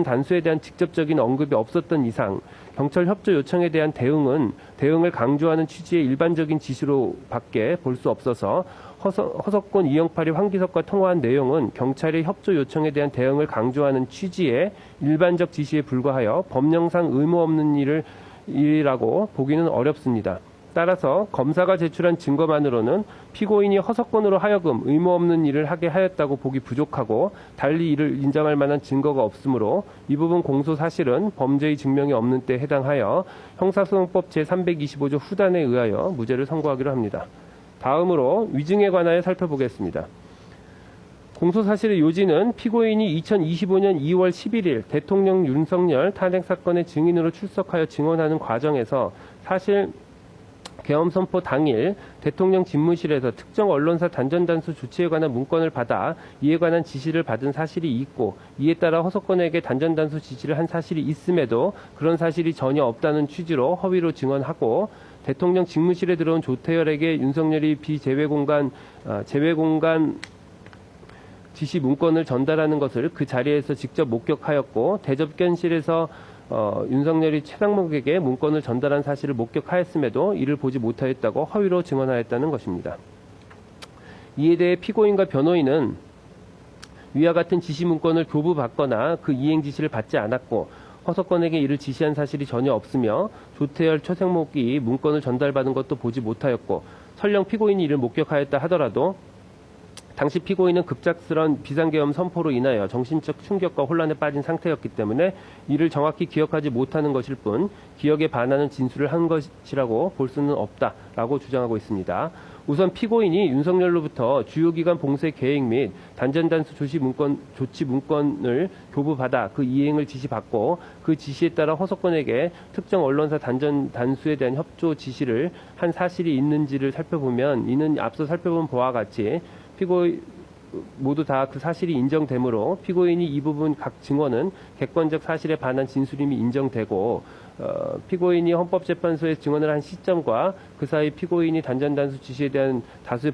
단수에 대한 직접적인 언급이 없었던 이상 경찰 협조 요청에 대한 대응을 강조하는 취지의 일반적인 지시로밖에 볼 수 없어서 허석권, 이영팔이 황기석과 통화한 내용은 경찰의 협조 요청에 대한 대응을 강조하는 취지의 일반적 지시에 불과하여 법령상 의무 없는 일이라고 보기는 어렵습니다. 따라서 검사가 제출한 증거만으로는 피고인이 허석권으로 하여금 의무 없는 일을 하게 하였다고 보기 부족하고 달리 이를 인정할 만한 증거가 없으므로 이 부분 공소 사실은 범죄의 증명이 없는 때에 해당하여 형사소송법 제325조 후단에 의하여 무죄를 선고하기로 합니다. 다음으로 위증에 관하여 살펴보겠습니다. 공소사실의 요지는 피고인이 2025년 2월 11일 대통령 윤석열 탄핵사건의 증인으로 출석하여 증언하는 과정에서 사실 계엄 선포 당일 대통령 집무실에서 특정 언론사 단전단수 조치에 관한 문건을 받아 이에 관한 지시를 받은 사실이 있고 이에 따라 허석권에게 단전단수 지시를 한 사실이 있음에도 그런 사실이 전혀 없다는 취지로 허위로 증언하고 대통령 직무실에 들어온 조태열에게 윤석열이 제외공간 지시 문건을 전달하는 것을 그 자리에서 직접 목격하였고 대접견실에서 윤석열이 최상목에게 문건을 전달한 사실을 목격하였음에도 이를 보지 못하였다고 허위로 증언하였다는 것입니다. 이에 대해 피고인과 변호인은 위와 같은 지시 문건을 교부받거나 그 이행 지시를 받지 않았고 허석권에게 이를 지시한 사실이 전혀 없으며 조태열, 최상목이 문건을 전달받은 것도 보지 못하였고 설령 피고인이 이를 목격하였다 하더라도 당시 피고인은 급작스런 비상계엄 선포로 인하여 정신적 충격과 혼란에 빠진 상태였기 때문에 이를 정확히 기억하지 못하는 것일 뿐 기억에 반하는 진술을 한 것이라고 볼 수는 없다라고 주장하고 있습니다. 우선 피고인이 윤석열로부터 주요기관 봉쇄 계획 및 단전단수 조치 문건을 교부받아 그 이행을 지시받고 그 지시에 따라 허석권에게 특정 언론사 단수에 대한 협조 지시를 한 사실이 있는지를 살펴보면 이는 앞서 살펴본 바와 같이 피고인 모두 다 그 사실이 인정되므로 피고인이 이 부분 각 증언은 객관적 사실에 반한 진술임이 인정되고 피고인이 헌법재판소에 증언을 한 시점과 그 사이 피고인이 단전단수 지시에 대한 다수의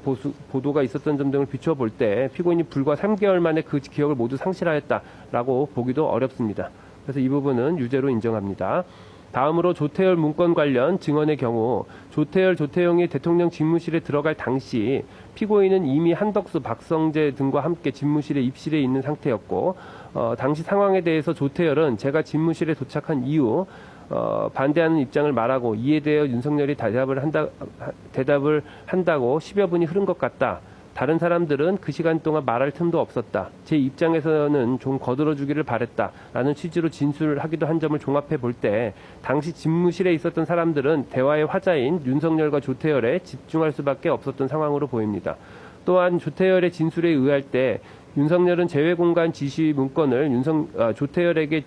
보도가 있었던 점 등을 비춰볼 때 피고인이 불과 3개월 만에 그 기억을 모두 상실하였다라고 보기도 어렵습니다. 그래서 이 부분은 유죄로 인정합니다. 다음으로 조태열 문건 관련 증언의 경우 조태용이 대통령 집무실에 들어갈 당시 피고인은 이미 한덕수, 박성재 등과 함께 집무실에 입실해 있는 상태였고 당시 상황에 대해서 조태열은 제가 집무실에 도착한 이후 반대하는 입장을 말하고 이에 대해 윤석열이 대답을 한다고 10여 분이 흐른 것 같다. 다른 사람들은 그 시간 동안 말할 틈도 없었다. 제 입장에서는 좀 거들어주기를 바랬다. 라는 취지로 진술하기도 한 점을 종합해 볼 때 당시 집무실에 있었던 사람들은 대화의 화자인 윤석열과 조태열에 집중할 수밖에 없었던 상황으로 보입니다. 또한 조태열의 진술에 의할 때 윤석열은 제외공간 지시 문건을 조태열에게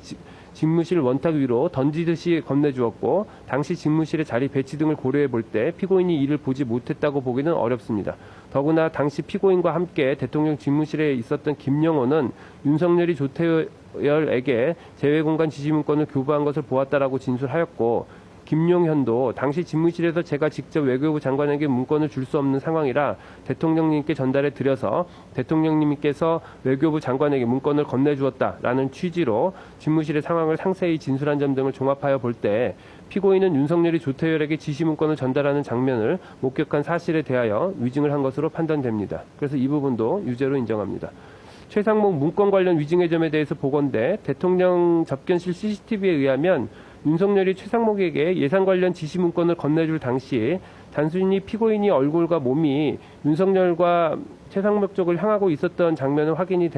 집무실 원탁 위로 던지듯이 건네주었고 당시 집무실의 자리 배치 등을 고려해 볼 때 피고인이 이를 보지 못했다고 보기는 어렵습니다. 더구나 당시 피고인과 함께 대통령 집무실에 있었던 김영호는 윤석열이 조태열에게 제외공간 지시 문건을 교부한 것을 보았다라고 진술하였고 김용현도 당시 집무실에서 제가 직접 외교부 장관에게 문건을 줄 수 없는 상황이라 대통령님께 전달해 드려서 대통령님께서 외교부 장관에게 문건을 건네주었다라는 취지로 집무실의 상황을 상세히 진술한 점 등을 종합하여 볼 때 피고인은 윤석열이 조태열에게 지시 문건을 전달하는 장면을 목격한 사실에 대하여 위증을 한 것으로 판단됩니다. 그래서 이 부분도 유죄로 인정합니다. 최상목 문건 관련 위증의 점에 대해서 보건대 대통령 접견실 CCTV에 의하면 윤석열이 최상목에게 예산 관련 지시 문건을 건네줄 당시 단순히 피고인이 얼굴과 몸이 윤석열과 최상목 쪽을 향하고 있었던 장면은 확인이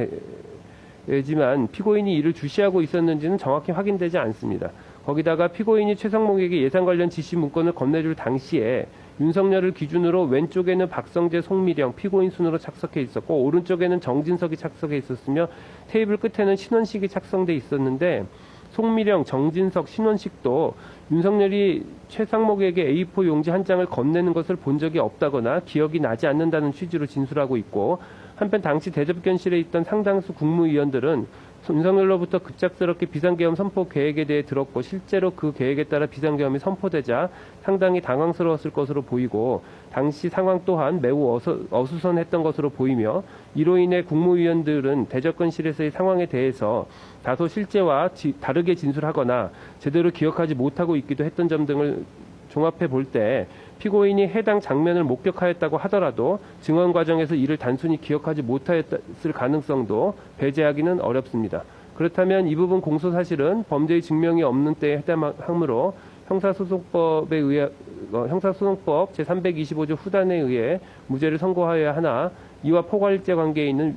되지만 피고인이 이를 주시하고 있었는지는 정확히 확인되지 않습니다. 거기다가 피고인이 최상목에게 예산 관련 지시 문건을 건네줄 당시에 윤석열을 기준으로 왼쪽에는 박성재, 송미령, 피고인 순으로 착석해 있었고 오른쪽에는 정진석이 착석해 있었으며 테이블 끝에는 신원식이 착성돼 있었는데 송미령, 정진석, 신원식도 윤석열이 최상목에게 A4 용지 한 장을 건네는 것을 본 적이 없다거나 기억이 나지 않는다는 취지로 진술하고 있고 한편 당시 대접견실에 있던 상당수 국무위원들은 윤석열로부터 급작스럽게 비상계엄 선포 계획에 대해 들었고 실제로 그 계획에 따라 비상계엄이 선포되자 상당히 당황스러웠을 것으로 보이고 당시 상황 또한 매우 어수선했던 것으로 보이며 이로 인해 국무위원들은 대접근실에서의 상황에 대해서 다소 실제와 다르게 진술하거나 제대로 기억하지 못하고 있기도 했던 점 등을 종합해 볼 때 피고인이 해당 장면을 목격하였다고 하더라도 증언 과정에서 이를 단순히 기억하지 못하였을 가능성도 배제하기는 어렵습니다. 그렇다면 이 부분 공소 사실은 범죄의 증명이 없는 때에 해당하므로 형사소송법 제325조 후단에 의해 무죄를 선고하여야 하나 이와 포괄일제 관계에 있는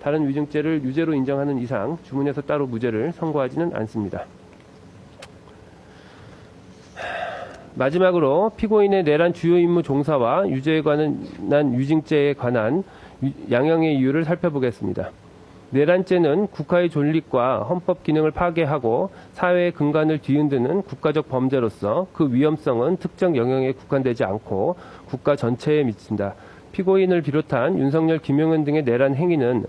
다른 위증죄를 유죄로 인정하는 이상 주문에서 따로 무죄를 선고하지는 않습니다. 마지막으로 피고인의 내란 주요 임무 종사와 유죄에 관한 위증죄에 관한 양형의 이유를 살펴보겠습니다. 내란죄는 국가의 존립과 헌법 기능을 파괴하고 사회의 근간을 뒤흔드는 국가적 범죄로서 그 위험성은 특정 영역에 국한되지 않고 국가 전체에 미친다. 피고인을 비롯한 윤석열, 김용현 등의 내란 행위는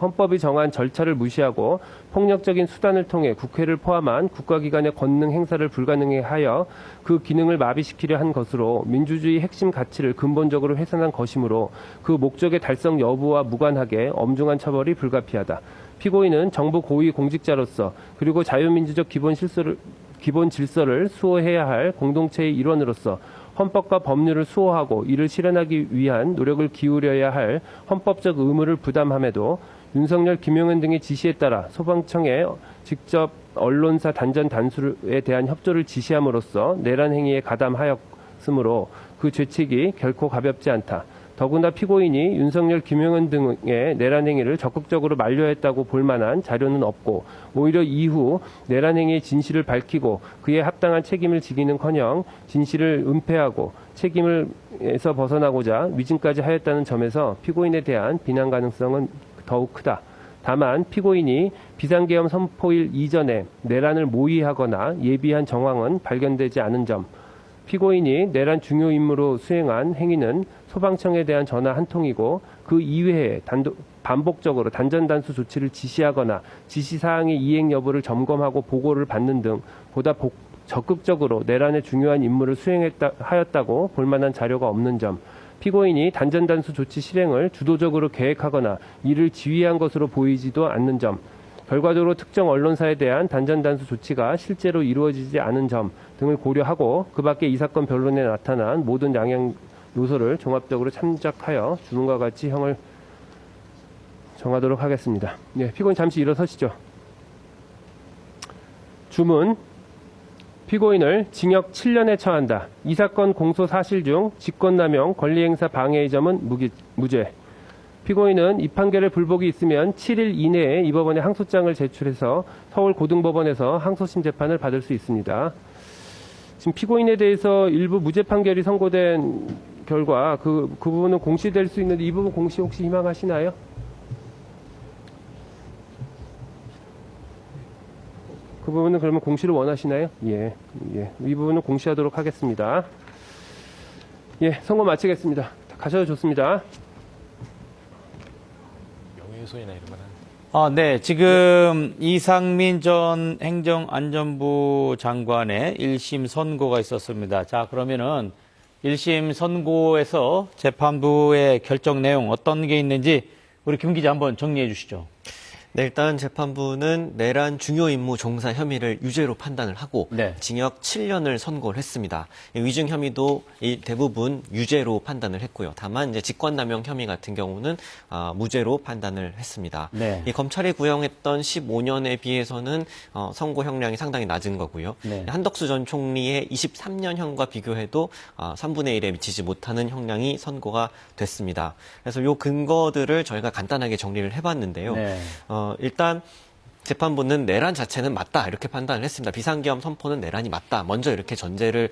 헌법이 정한 절차를 무시하고 폭력적인 수단을 통해 국회를 포함한 국가기관의 권능 행사를 불가능하게 하여 그 기능을 마비시키려 한 것으로 민주주의 핵심 가치를 근본적으로 훼손한 것이므로 그 목적의 달성 여부와 무관하게 엄중한 처벌이 불가피하다. 피고인은 정부 고위 공직자로서 그리고 자유민주적 기본 질서를 수호해야 할 공동체의 일원으로서 헌법과 법률을 수호하고 이를 실현하기 위한 노력을 기울여야 할 헌법적 의무를 부담함에도 윤석열, 김용현 등의 지시에 따라 소방청에 직접 언론사 단전 단수에 대한 협조를 지시함으로써 내란 행위에 가담하였으므로 그 죄책이 결코 가볍지 않다. 더구나 피고인이 윤석열, 김용현 등의 내란 행위를 적극적으로 만류했다고 볼 만한 자료는 없고 오히려 이후 내란 행위의 진실을 밝히고 그에 합당한 책임을 지기는커녕 진실을 은폐하고 책임에서 벗어나고자 위증까지 하였다는 점에서 피고인에 대한 비난 가능성은 더욱 크다. 다만 피고인이 비상계엄 선포일 이전에 내란을 모의하거나 예비한 정황은 발견되지 않은 점, 피고인이 내란 중요 임무로 수행한 행위는 소방청에 대한 전화 한 통이고 그 이외에 반복적으로 단전단수 조치를 지시하거나 지시사항의 이행 여부를 점검하고 보고를 받는 등 보다 적극적으로 내란의 중요한 임무를 수행하였다고 볼 만한 자료가 없는 점, 피고인이 단전단수 조치 실행을 주도적으로 계획하거나 이를 지휘한 것으로 보이지도 않는 점, 결과적으로 특정 언론사에 대한 단전단수 조치가 실제로 이루어지지 않은 점 등을 고려하고 그 밖에 이 사건 변론에 나타난 모든 양형 요소를 종합적으로 참작하여 주문과 같이 형을 정하도록 하겠습니다. 네, 피고인 잠시 일어서시죠. 주문. 피고인을 징역 7년에 처한다. 이 사건 공소 사실 중 직권남용, 권리행사 방해의 점은 무죄. 피고인은 이 판결에 불복이 있으면 7일 이내에 이 법원에 항소장을 제출해서 서울고등법원에서 항소심 재판을 받을 수 있습니다. 지금 피고인에 대해서 일부 무죄 판결이 선고된 결과 그 부분은 공시될 수 있는데 이 부분 공시 혹시 희망하시나요? 그 부분은 그러면 공시를 원하시나요? 예. 이 부분은 공시하도록 하겠습니다. 예, 선고 마치겠습니다. 가셔도 좋습니다. 명예훼손이나 이런 거는. 네. 지금 이상민 전 행정안전부 장관의 1심 선고가 있었습니다. 자, 그러면은 1심 선고에서 재판부의 결정 내용 어떤 게 있는지 우리 김 기자 한번 정리해 주시죠. 네, 일단 재판부는 내란 중요 임무 종사 혐의를 유죄로 판단을 하고 징역 7년을 선고를 했습니다. 위증 혐의도 대부분 유죄로 판단을 했고요. 다만 이제 직권남용 혐의 같은 경우는 무죄로 판단을 했습니다. 이 검찰이 구형했던 15년에 비해서는 선고 형량이 상당히 낮은 거고요. 한덕수 전 총리의 23년형과 비교해도 3분의 1에 미치지 못하는 형량이 선고가 됐습니다. 그래서 요 근거들을 저희가 간단하게 정리를 해봤는데요. 일단 재판부는 내란 자체는 맞다 이렇게 판단을 했습니다. 비상계엄 선포는 내란이 맞다. 먼저 이렇게 전제를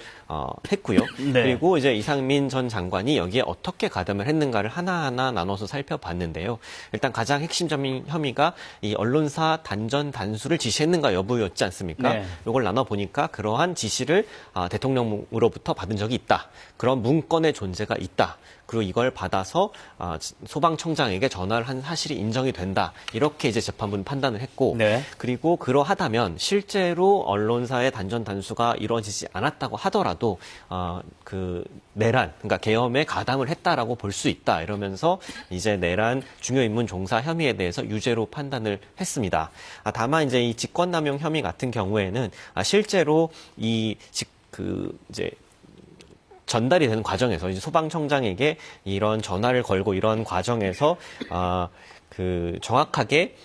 했고요. 그리고 이제 이상민 전 장관이 여기에 어떻게 가담을 했는가를 하나하나 나눠서 살펴봤는데요. 일단 가장 핵심 혐의가 이 언론사 단전 단수를 지시했는가 여부였지 않습니까? 이걸 나눠 보니까 그러한 지시를 대통령으로부터 받은 적이 있다. 그런 문건의 존재가 있다. 그리고 이걸 받아서 소방청장에게 전화를 한 사실이 인정이 된다. 이렇게 이제 재판부는 판단을 했고 네. 그리고 그러하다면 실제로 언론사의 단전 단수가 이루어지지 않았다고 하더라도 그 내란, 그러니까 계엄에 가담을 했다라고 볼 수 있다. 이러면서 이제 내란 중요인문 종사 혐의에 대해서 유죄로 판단을 했습니다. 다만 이제 이 직권남용 혐의 같은 경우에는 실제로 이제 전달이 되는 과정에서 이제 소방청장에게 이런 전화를 걸고 이런 과정에서 정확하게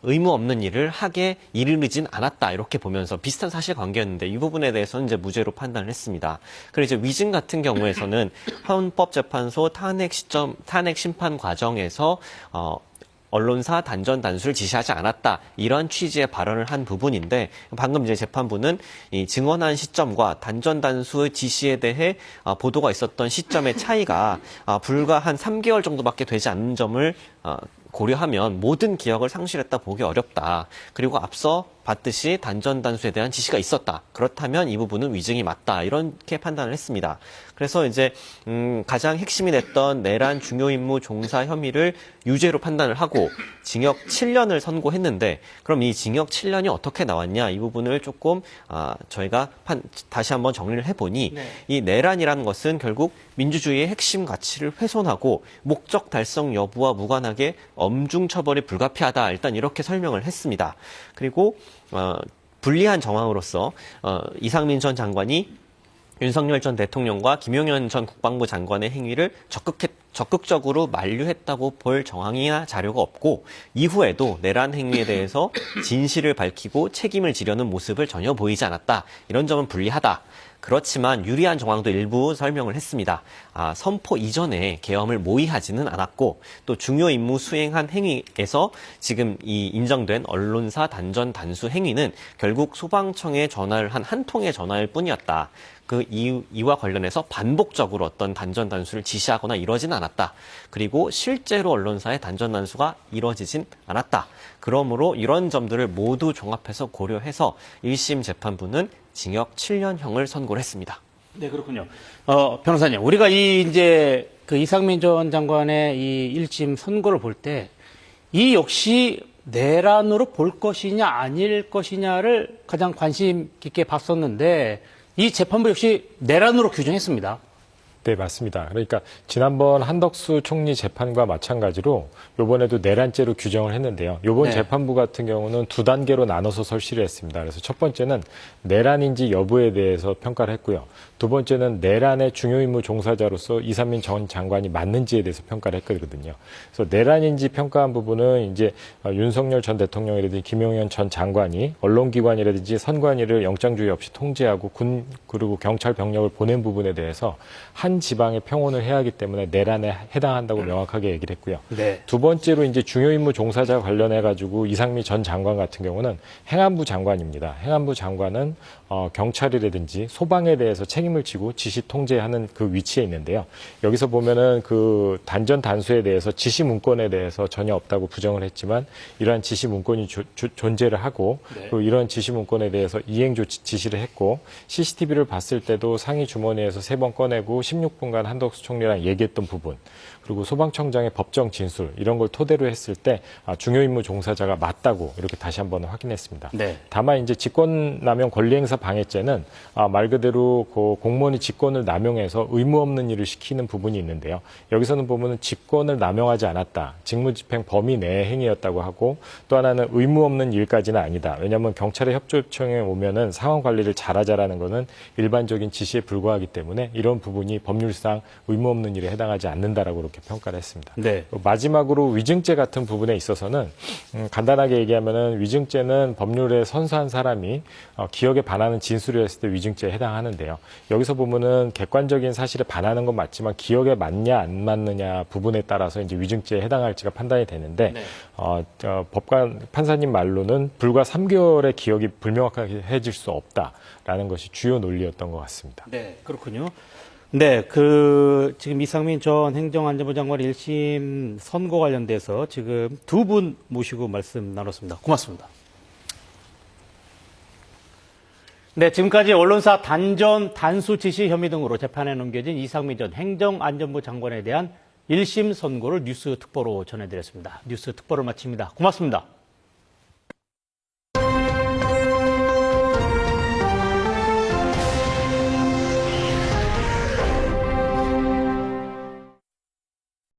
의무 없는 일을 하게 이르르진 않았다 이렇게 보면서 비슷한 사실관계였는데 이 부분에 대해서는 이제 무죄로 판단을 했습니다. 그리고 이제 위증 같은 경우에서는 헌법재판소 탄핵 심판 과정에서 언론사 단전 단수를 지시하지 않았다 이런 취지의 발언을 한 부분인데 방금 이제 재판부는 이 증언한 시점과 단전 단수 지시에 대해 보도가 있었던 시점의 차이가 불과 한 3개월 정도밖에 되지 않는 점을 고려하면 모든 기억을 상실했다 보기 어렵다. 그리고 앞서 봤듯이 단전 단수에 대한 지시가 있었다. 그렇다면 이 부분은 위증이 맞다. 이렇게 판단을 했습니다. 그래서 이제 가장 핵심이 됐던 내란 중요 임무 종사 혐의를 유죄로 판단을 하고 징역 7년을 선고했는데 그럼 이 징역 7년이 어떻게 나왔냐 이 부분을 조금 저희가 다시 한번 정리를 해보니 이 내란이라는 것은 결국 민주주의의 핵심 가치를 훼손하고 목적 달성 여부와 무관하게 엄중 처벌이 불가피하다. 일단 이렇게 설명을 했습니다. 그리고 불리한 정황으로서 이상민 전 장관이 윤석열 전 대통령과 김용현 전 국방부 장관의 행위를 적극적으로 만류했다고 볼 정황이나 자료가 없고 이후에도 내란 행위에 대해서 진실을 밝히고 책임을 지려는 모습을 전혀 보이지 않았다. 이런 점은 불리하다. 그렇지만 유리한 정황도 일부 설명을 했습니다. 선포 이전에 계엄을 모의하지는 않았고 또 중요 임무 수행한 행위에서 지금 이 인정된 언론사 단전 단수 행위는 결국 소방청에 전화를 한 통의 전화일 뿐이었다. 그 이와 관련해서 반복적으로 어떤 단전 단수를 지시하거나 이러지는 않았다. 그리고 실제로 언론사의 단전 단수가 이루어지진 않았다. 그러므로 이런 점들을 모두 종합해서 고려해서 1심 재판부는 징역 7년형을 선고를 했습니다. 네, 그렇군요. 변호사님, 우리가 이제 그 이상민 전 장관의 이 1심 선고를 볼 때 이 역시 내란으로 볼 것이냐 아닐 것이냐를 가장 관심 깊게 봤었는데 이 재판부 역시 내란으로 규정했습니다. 네, 맞습니다. 그러니까 지난번 한덕수 총리 재판과 마찬가지로 이번에도 내란죄로 규정을 했는데요. 이번 재판부 같은 경우는 두 단계로 나눠서 설시를 했습니다. 그래서 첫 번째는 내란인지 여부에 대해서 평가를 했고요. 두 번째는 내란의 중요 임무 종사자로서 이상민 전 장관이 맞는지에 대해서 평가를 했거든요. 그래서 내란인지 평가한 부분은 이제 윤석열 전 대통령이라든지 김용현 전 장관이 언론기관이라든지 선관위를 영장주의 없이 통제하고 군 그리고 경찰 병력을 보낸 부분에 대해서 한 지방에 평온을 해야 하기 때문에 내란에 해당한다고 명확하게 얘기를 했고요. 네. 두 번째로 이제 중요 임무 종사자 관련해 가지고 이상민 전 장관 같은 경우는 행안부 장관입니다. 행안부 장관은 경찰이라든지 소방에 대해서 책임을 지고 지시 통제하는 그 위치에 있는데요. 여기서 보면은 그 단전 단수에 대해서 지시 문건에 대해서 전혀 없다고 부정을 했지만 이러한 지시 문건이 존재를 하고 또 이런 지시 문건에 대해서 이행 조치 지시를 했고 CCTV를 봤을 때도 상위 주머니에서 3번 꺼내고 16분간 한덕수 총리랑 얘기했던 부분 그리고 소방청장의 법정 진술 이런 걸 토대로 했을 때 중요 임무 종사자가 맞다고 이렇게 다시 한번 확인했습니다. 네. 다만 이제 직권남용 권리행사 방해죄는 말 그대로 그 공무원이 직권을 남용해서 의무 없는 일을 시키는 부분이 있는데요. 여기서는 보면은 직권을 남용하지 않았다. 직무집행 범위 내의 행위였다고 하고 또 하나는 의무 없는 일까지는 아니다. 왜냐하면 경찰의 협조 요청에 오면은 상황 관리를 잘하자라는 거는 일반적인 지시에 불과하기 때문에 이런 부분이 법률상 의무 없는 일에 해당하지 않는다라고 이렇게 평가를 했습니다. 네. 마지막으로 위증죄 같은 부분에 있어서는 간단하게 얘기하면은 위증죄는 법률에 선서한 사람이 기억에 반하는 진술을 했을 때 위증죄에 해당하는데요. 여기서 보면은 객관적인 사실에 반하는 건 맞지만 기억에 맞냐 안 맞느냐 부분에 따라서 이제 위증죄에 해당할지가 판단이 되는데 법관 판사님 말로는 불과 3개월의 기억이 불명확해질 수 없다라는 것이 주요 논리였던 것 같습니다. 네, 그렇군요. 네, 지금 이상민 전 행정안전부 장관 1심 선고 관련돼서 지금 두 분 모시고 말씀 나눴습니다. 고맙습니다. 네, 지금까지 언론사 단전, 단수 지시 혐의 등으로 재판에 넘겨진 이상민 전 행정안전부 장관에 대한 1심 선고를 뉴스 특보로 전해드렸습니다. 뉴스 특보를 마칩니다. 고맙습니다.